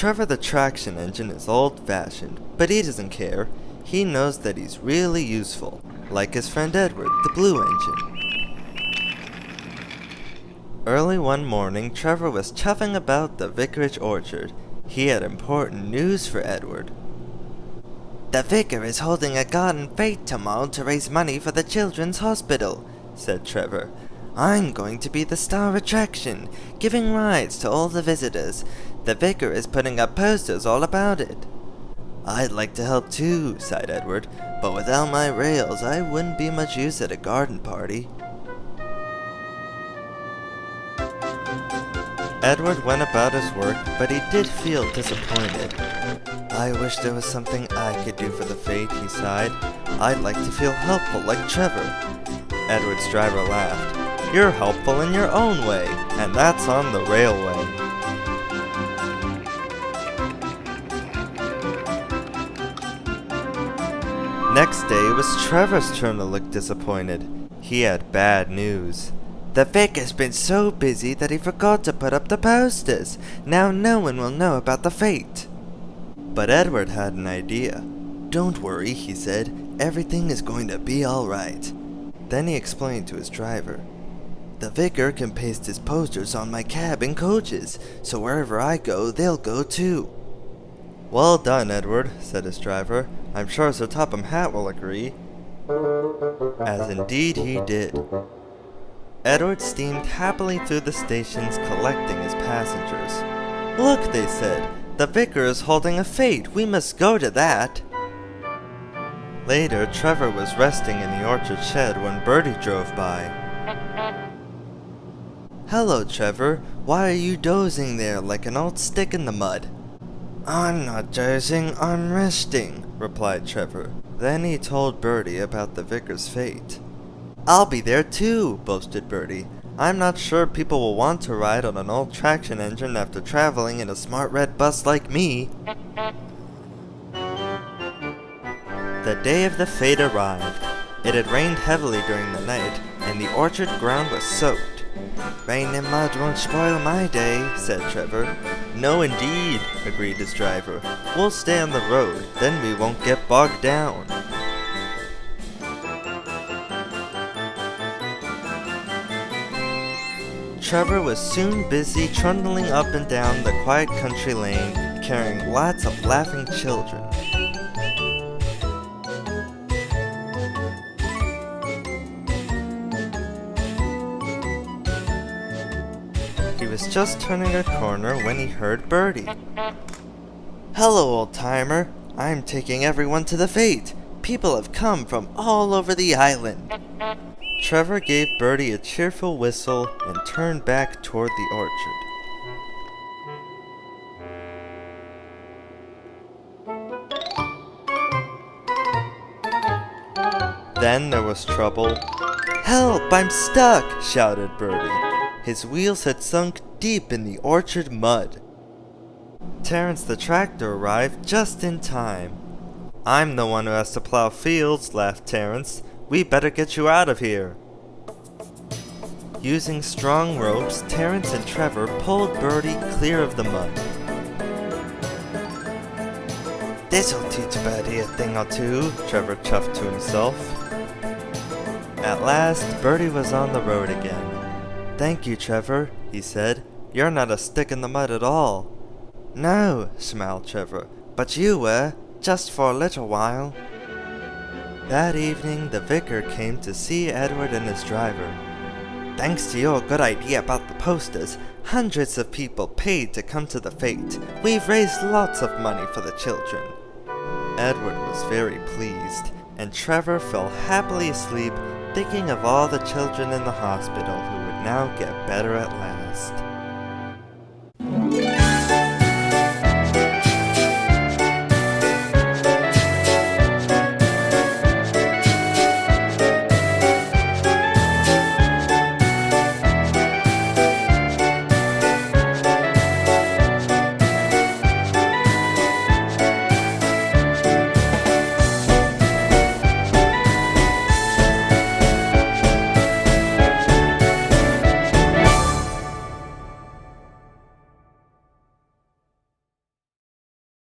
Trevor the traction engine is old-fashioned, but he doesn't care. He knows that he's really useful, like his friend Edward, the blue engine. Early one morning, Trevor was chuffing about the vicarage orchard. He had important news for Edward. "The vicar is holding a garden fete tomorrow to raise money for the children's hospital," said Trevor. "I'm going to be the star attraction, giving rides to all the visitors. The vicar is putting up posters all about it." "I'd like to help too," sighed Edward, "but without my rails I wouldn't be much use at a garden party." Edward went about his work, but he did feel disappointed. "I wish there was something I could do for the fete," he sighed. "I'd like to feel helpful like Trevor." Edward's driver laughed. "You're helpful in your own way, and that's on the railway." Next day, it was Trevor's turn to look disappointed. He had bad news. "The vicar's been so busy that he forgot to put up the posters. Now no one will know about the fete." But Edward had an idea. "Don't worry," he said. "Everything is going to be all right." Then he explained to his driver. "The vicar can paste his posters on my cab and coaches, so wherever I go, they'll go too." "Well done, Edward," said his driver. "I'm sure Sir Topham Hatt will agree." As indeed he did. Edward steamed happily through the stations collecting his passengers. "Look," they said, "the vicar is holding a fete. We must go to that." Later, Trevor was resting in the orchard shed when Bertie drove by. "Hello, Trevor. Why are you dozing there like an old stick in the mud?" "I'm not dozing, I'm resting," replied Trevor. Then he told Bertie about the vicar's fete. "I'll be there too," boasted Bertie. "I'm not sure people will want to ride on an old traction engine after traveling in a smart red bus like me." The day of the fete arrived. It had rained heavily during the night, and the orchard ground was soaked. "Rain and mud won't spoil my day," said Trevor. "No, indeed," agreed his driver. "We'll stay on the road, then we won't get bogged down." Trevor was soon busy trundling up and down the quiet country lane, carrying lots of laughing children. He was just turning a corner when he heard Bertie. "Hello, old-timer. I'm taking everyone to the fete. People have come from all over the island." Trevor gave Bertie a cheerful whistle and turned back toward the orchard. Then there was trouble. "Help! I'm stuck!" shouted Bertie. His wheels had sunk deep in the orchard mud. Terence the tractor arrived just in time. "I'm the one who has to plow fields," laughed Terence. "We better get you out of here." Using strong ropes, Terence and Trevor pulled Bertie clear of the mud. "This'll teach Bertie a thing or two," Trevor chuffed to himself. At last, Bertie was on the road again. "Thank you, Trevor," he said. "You're not a stick in the mud at all." "No," smiled Trevor, "but you were, just for a little while." That evening, the vicar came to see Edward and his driver. "Thanks to your good idea about the posters, hundreds of people paid to come to the fete. We've raised lots of money for the children." Edward was very pleased, and Trevor fell happily asleep thinking of all the children in the hospital who would now get better at last.